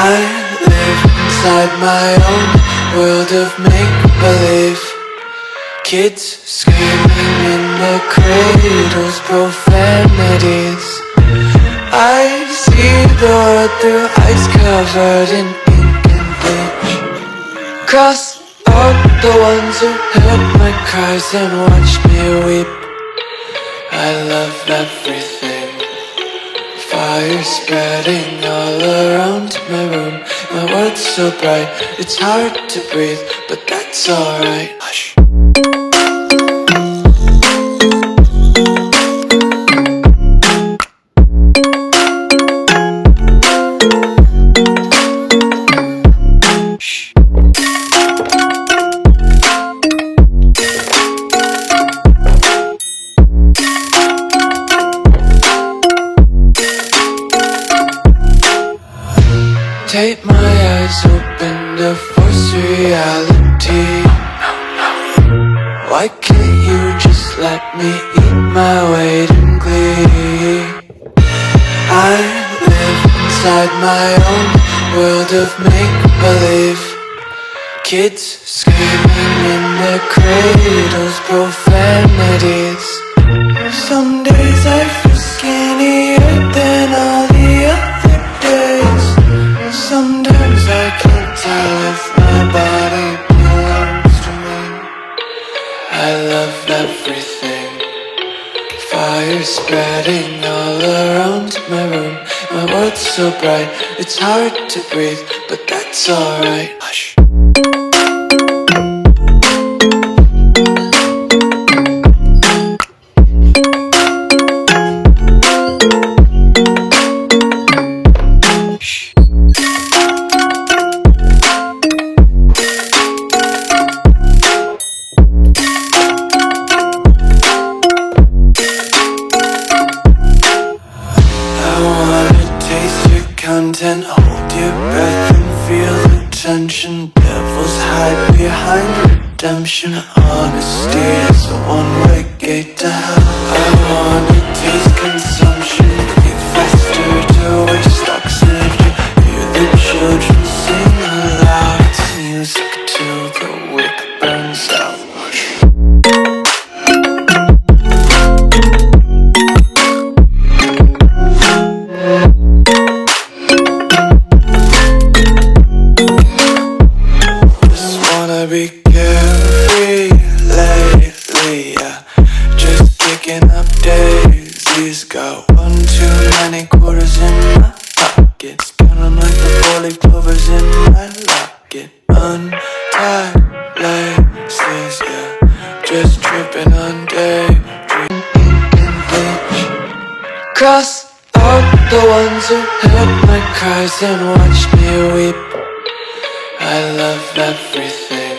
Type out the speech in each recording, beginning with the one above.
I live inside my own world of make-believe. Kids screaming in the cradles, profanities. I see the world through ice covered in ink and bleach. Cross out the ones who heard my cries and watched me weep. I love everything. Fire spreading all around my room. My world's so bright, it's hard to breathe, but that's alright. Hush. Take my eyes open to force reality. Why can't you just let me eat my weight in glee? I live inside my own world of make-believe. Kids screaming in their cradles, profanities. Some days I feel skinnier than all the other days. Sometimes I can't tell if my body belongs to me. I love everything. Fire spreading all around my room. My world's so bright, it's hard to breathe, but that's alright. Hush. Content, hold your breath and feel the tension. Devils hide behind redemption. Honesty is a one-way gate to hell. I wanna taste consumption. Breathe faster to waste oxygen. Hear the children sing aloud. It's music till the wick burns out. Be carefree lately, yeah. Just kicking up daisies. Got one too many quarters in my pockets. Counting like the four-leaf clovers in my locket. Untied laces, yeah. Just tripping on daydream. Cross out the ones who heard my cries and watched me weep. I love everything.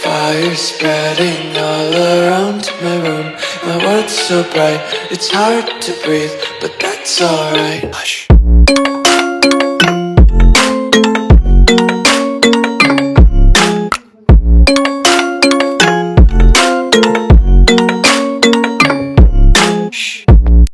Fire spreading all around my room. My world's so bright, it's hard to breathe, but that's alright. Hush.